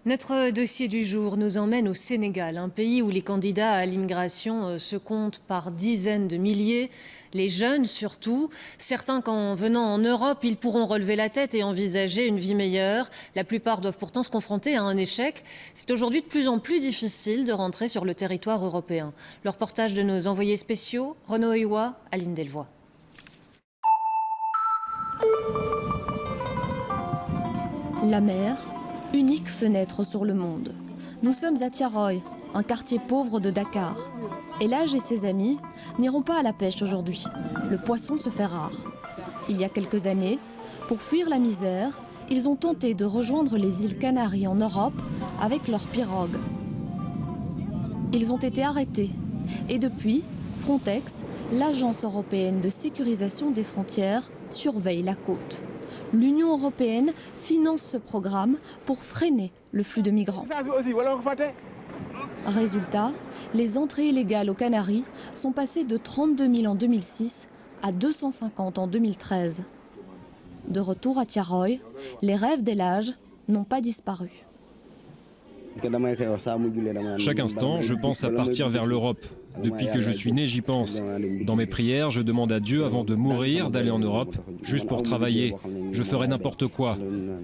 Notre dossier du jour nous emmène au Sénégal, un pays où les candidats à l'immigration se comptent par dizaines de milliers, les jeunes surtout. Certains qu'en venant en Europe, ils pourront relever la tête et envisager une vie meilleure. La plupart doivent pourtant se confronter à un échec. C'est aujourd'hui de plus en plus difficile de rentrer sur le territoire européen. Le reportage de nos envoyés spéciaux, Renaud Ewa, Aline Delvoye. La mer, unique fenêtre sur le monde. Nous sommes à Thiaroye, un quartier pauvre de Dakar. Elhadj et ses amis n'iront pas à la pêche aujourd'hui. Le poisson se fait rare. Il y a quelques années, pour fuir la misère, ils ont tenté de rejoindre les îles Canaries en Europe avec leur pirogue. Ils ont été arrêtés. Et depuis, Frontex, l'agence européenne de sécurisation des frontières, surveille la côte. L'Union européenne finance ce programme pour freiner le flux de migrants. Résultat, les entrées illégales aux Canaries sont passées de 32 000 en 2006 à 250 en 2013. De retour à Thiaroye, les rêves d'Elhadj n'ont pas disparu. Chaque instant, je pense à partir vers l'Europe. Depuis que je suis né, j'y pense. Dans mes prières, je demande à Dieu avant de mourir d'aller en Europe, juste pour travailler. Je ferai n'importe quoi.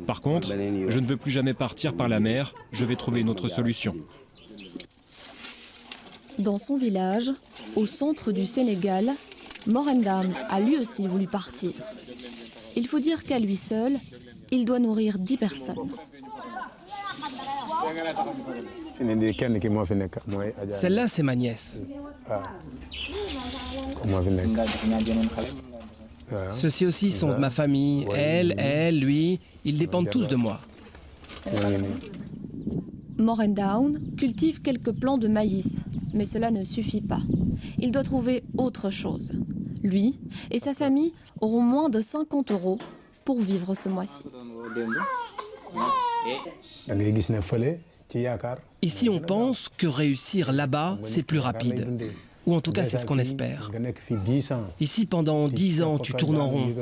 Par contre, je ne veux plus jamais partir par la mer. Je vais trouver une autre solution. Dans son village, au centre du Sénégal, Morendam a lui aussi voulu partir. Il faut dire qu'à lui seul, il doit nourrir 10 personnes. Celle-là, c'est ma nièce. Ceux-ci aussi sont de ma famille. Elle, lui, ils dépendent tous de moi. Morendam cultive quelques plants de maïs, mais cela ne suffit pas. Il doit trouver autre chose. Lui et sa famille auront moins de 50 € pour vivre ce mois-ci. Ici, on pense que réussir là-bas, c'est plus rapide. Ou en tout cas, c'est ce qu'on espère. Ici, pendant 10 ans, tu tournes en rond.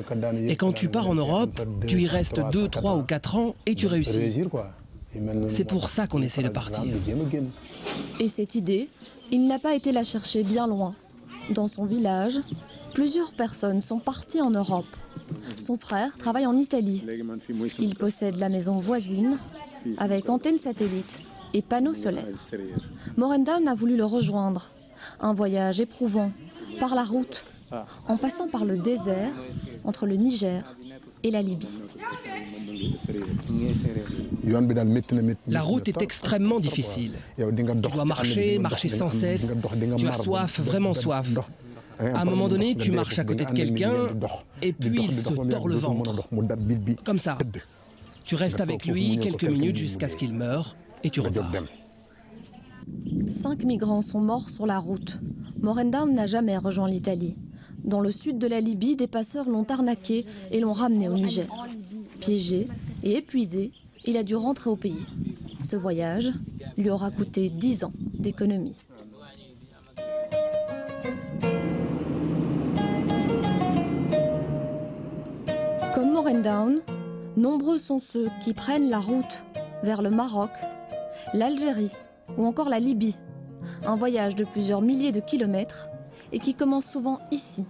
Et quand tu pars en Europe, tu y restes 2, 3 ou 4 ans et tu réussis. C'est pour ça qu'on essaie de partir. Et cette idée, il n'a pas été la chercher bien loin. Dans son village, plusieurs personnes sont parties en Europe. Son frère travaille en Italie. Il possède la maison voisine avec antenne satellite et panneaux solaires. Morendam a voulu le rejoindre. Un voyage éprouvant, par la route, en passant par le désert entre le Niger et la Libye. La route est extrêmement difficile. Tu dois marcher sans cesse. Tu as soif, vraiment soif. À un moment donné, tu marches à côté de quelqu'un et puis il se tord le ventre. Comme ça. Tu restes avec lui quelques minutes jusqu'à ce qu'il meure et tu repars. 5 migrants sont morts sur la route. Morendam n'a jamais rejoint l'Italie. Dans le sud de la Libye, des passeurs l'ont arnaqué et l'ont ramené au Niger. Piégé et épuisé, il a dû rentrer au pays. Ce voyage lui aura coûté 10 ans d'économie. Comme Morendam, nombreux sont ceux qui prennent la route vers le Maroc, l'Algérie ou encore la Libye. Un voyage de plusieurs milliers de kilomètres et qui commence souvent ici.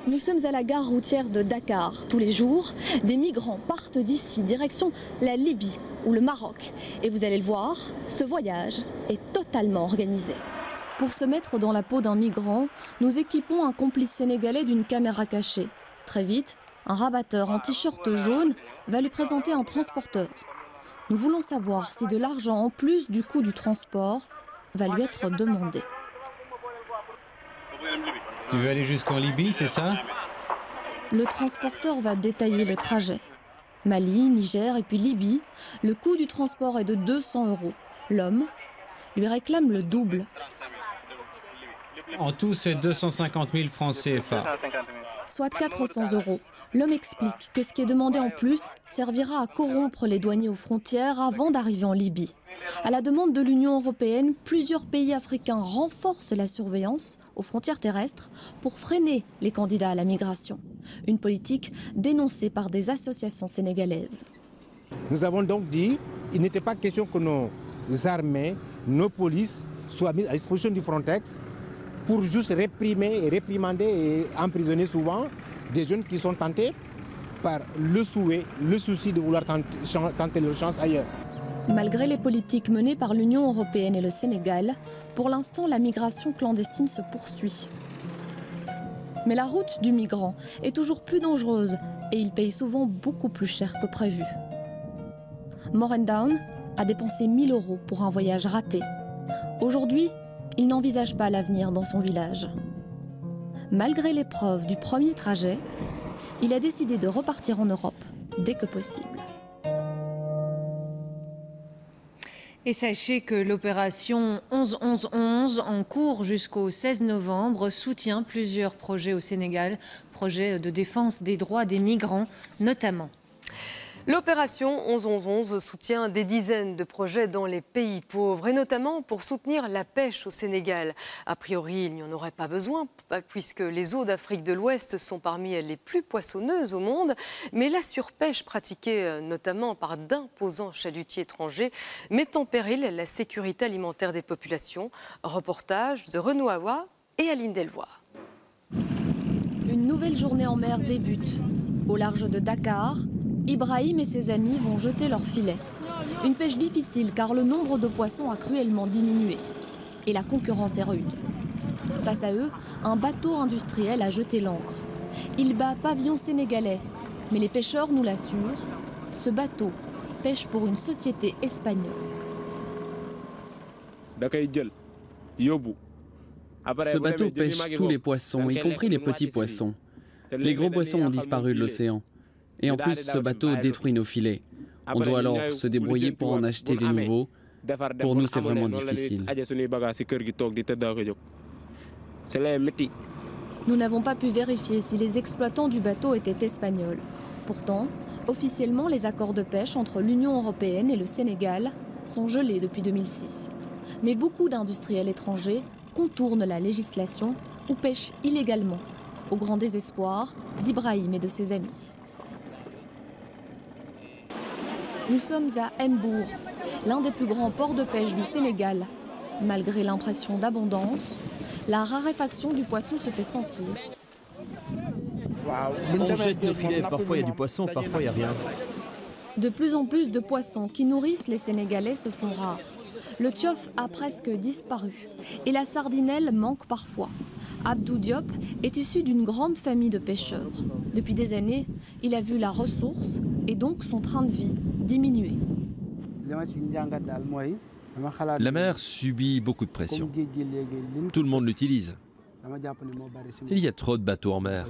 Nous sommes à la gare routière de Dakar. Tous les jours, des migrants partent d'ici, direction la Libye ou le Maroc. Et vous allez le voir, ce voyage est totalement organisé. Pour se mettre dans la peau d'un migrant, nous équipons un complice sénégalais d'une caméra cachée. Très vite, un rabatteur en t-shirt jaune va lui présenter un transporteur. Nous voulons savoir si de l'argent en plus du coût du transport va lui être demandé. Tu veux aller jusqu'en Libye, c'est ça? Le transporteur va détailler le trajet. Mali, Niger et puis Libye, le coût du transport est de 200 €. L'homme lui réclame le double. En tout, c'est 250 000 francs CFA. Soit 400 €. L'homme explique que ce qui est demandé en plus servira à corrompre les douaniers aux frontières avant d'arriver en Libye. À la demande de l'Union européenne, plusieurs pays africains renforcent la surveillance aux frontières terrestres pour freiner les candidats à la migration. Une politique dénoncée par des associations sénégalaises. Nous avons donc dit qu'il n'était pas question que nos armées, nos polices soient mises à disposition du Frontex pour juste réprimer et réprimander et emprisonner souvent des jeunes qui sont tentés par le souhait, le souci de vouloir tenter leur chance ailleurs. Malgré les politiques menées par l'Union européenne et le Sénégal, pour l'instant la migration clandestine se poursuit. Mais la route du migrant est toujours plus dangereuse et il paye souvent beaucoup plus cher que prévu. Maureen Down a dépensé 1 000 € pour un voyage raté. Aujourd'hui, il n'envisage pas l'avenir dans son village. Malgré l'épreuve du premier trajet, il a décidé de repartir en Europe dès que possible. Et sachez que l'opération 11-11-11, en cours jusqu'au 16 novembre, soutient plusieurs projets au Sénégal, projets de défense des droits des migrants notamment. L'opération 11-11-11 soutient des dizaines de projets dans les pays pauvres et notamment pour soutenir la pêche au Sénégal. A priori, il n'y en aurait pas besoin puisque les eaux d'Afrique de l'Ouest sont parmi les plus poissonneuses au monde. Mais la surpêche pratiquée notamment par d'imposants chalutiers étrangers met en péril la sécurité alimentaire des populations. Reportage de Renaud Awa et Aline Delvoye. Une nouvelle journée en mer débute. Au large de Dakar, Ibrahim et ses amis vont jeter leurs filets. Une pêche difficile car le nombre de poissons a cruellement diminué. Et la concurrence est rude. Face à eux, un bateau industriel a jeté l'ancre. Il bat pavillon sénégalais. Mais les pêcheurs nous l'assurent, ce bateau pêche pour une société espagnole. Ce bateau pêche tous les poissons, y compris les petits poissons. Les gros poissons ont disparu de l'océan. Et en plus, ce bateau détruit nos filets. On doit alors se débrouiller pour en acheter des nouveaux. Pour nous, c'est vraiment difficile. Nous n'avons pas pu vérifier si les exploitants du bateau étaient espagnols. Pourtant, officiellement, les accords de pêche entre l'Union européenne et le Sénégal sont gelés depuis 2006. Mais beaucoup d'industriels étrangers contournent la législation ou pêchent illégalement, au grand désespoir d'Ibrahim et de ses amis. Nous sommes à Mbour, l'un des plus grands ports de pêche du Sénégal. Malgré l'impression d'abondance, la raréfaction du poisson se fait sentir. On jette nos filets, parfois il y a du poisson, parfois il n'y a rien. De plus en plus de poissons qui nourrissent les Sénégalais se font rares. Le tiof a presque disparu et la sardinelle manque parfois. Abdou Diop est issu d'une grande famille de pêcheurs. Depuis des années, il a vu la ressource et donc son train de vie diminuer. La mer subit beaucoup de pression. Tout le monde l'utilise. Il y a trop de bateaux en mer.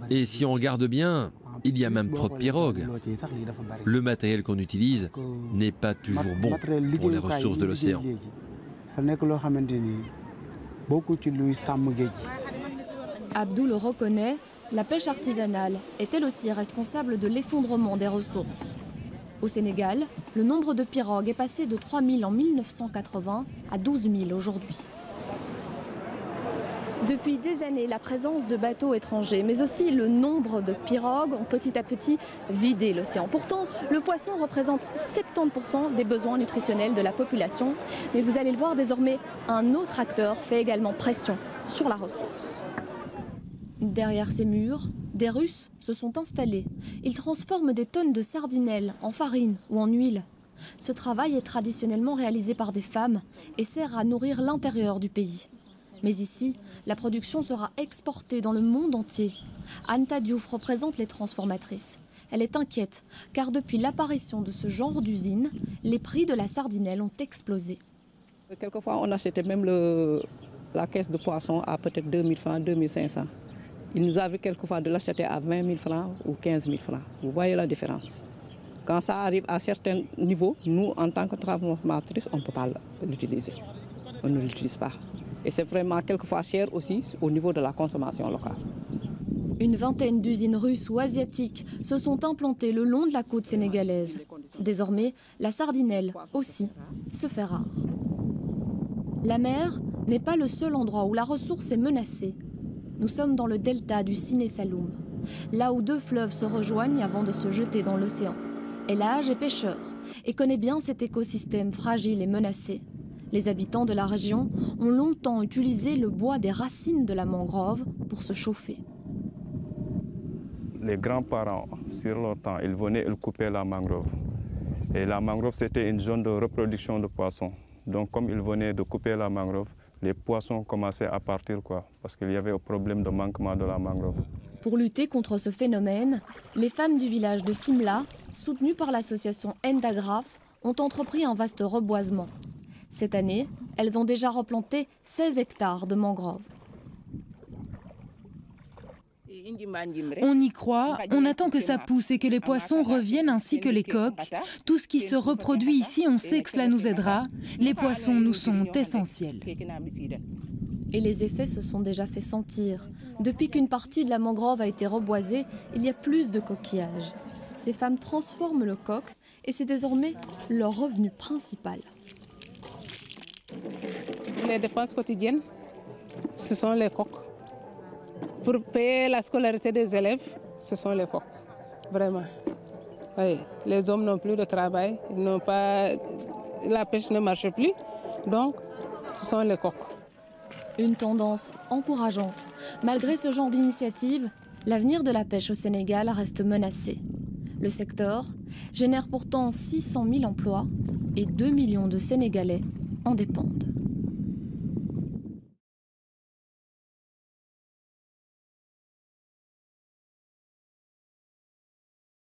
Et si on regarde bien, il y a même trop de pirogues. Le matériel qu'on utilise n'est pas toujours bon pour les ressources de l'océan. Abdou le reconnaît, la pêche artisanale est elle aussi responsable de l'effondrement des ressources. Au Sénégal, le nombre de pirogues est passé de 3 000 en 1980 à 12 000 aujourd'hui. Depuis des années, la présence de bateaux étrangers, mais aussi le nombre de pirogues ont petit à petit vidé l'océan. Pourtant, le poisson représente 70% des besoins nutritionnels de la population. Mais vous allez le voir, désormais, un autre acteur fait également pression sur la ressource. Derrière ces murs, des Russes se sont installés. Ils transforment des tonnes de sardinelles en farine ou en huile. Ce travail est traditionnellement réalisé par des femmes et sert à nourrir l'intérieur du pays. Mais ici, la production sera exportée dans le monde entier. Anta Diouf représente les transformatrices. Elle est inquiète, car depuis l'apparition de ce genre d'usine, les prix de la sardinelle ont explosé. Quelquefois, on achetait même la caisse de poisson à peut-être 2 000 francs, 2 500. Il nous arrive quelquefois de l'acheter à 20 000 francs ou 15 000 francs. Vous voyez la différence. Quand ça arrive à certains niveaux, nous, en tant que transformatrices, on ne peut pas l'utiliser. On ne l'utilise pas. Et c'est vraiment quelquefois cher aussi au niveau de la consommation locale. Une vingtaine d'usines russes ou asiatiques se sont implantées le long de la côte sénégalaise. Désormais, la sardinelle aussi se fait rare. La mer n'est pas le seul endroit où la ressource est menacée. Nous sommes dans le delta du Siné Saloum, là où deux fleuves se rejoignent avant de se jeter dans l'océan. El Hadj est pêcheur et connaît bien cet écosystème fragile et menacé. Les habitants de la région ont longtemps utilisé le bois des racines de la mangrove pour se chauffer. Les grands-parents, sur leur temps, ils venaient couper la mangrove. Et la mangrove, c'était une zone de reproduction de poissons. Donc comme ils venaient de couper la mangrove, les poissons commençaient à partir, parce qu'il y avait un problème de manquement de la mangrove. Pour lutter contre ce phénomène, les femmes du village de Fimela, soutenues par l'association Endagraf, ont entrepris un vaste reboisement. Cette année, elles ont déjà replanté 16 hectares de mangroves. On y croit, on attend que ça pousse et que les poissons reviennent ainsi que les coques. Tout ce qui se reproduit ici, on sait que cela nous aidera. Les poissons nous sont essentiels. Et les effets se sont déjà fait sentir. Depuis qu'une partie de la mangrove a été reboisée, il y a plus de coquillages. Ces femmes transforment le coq et c'est désormais leur revenu principal. Les dépenses quotidiennes, ce sont les coqs. Pour payer la scolarité des élèves, ce sont les coqs, vraiment. Oui, les hommes n'ont plus de travail, la pêche ne marche plus, donc ce sont les coqs. Une tendance encourageante. Malgré ce genre d'initiative, l'avenir de la pêche au Sénégal reste menacé. Le secteur génère pourtant 600 000 emplois et 2 millions de Sénégalais en dépendent.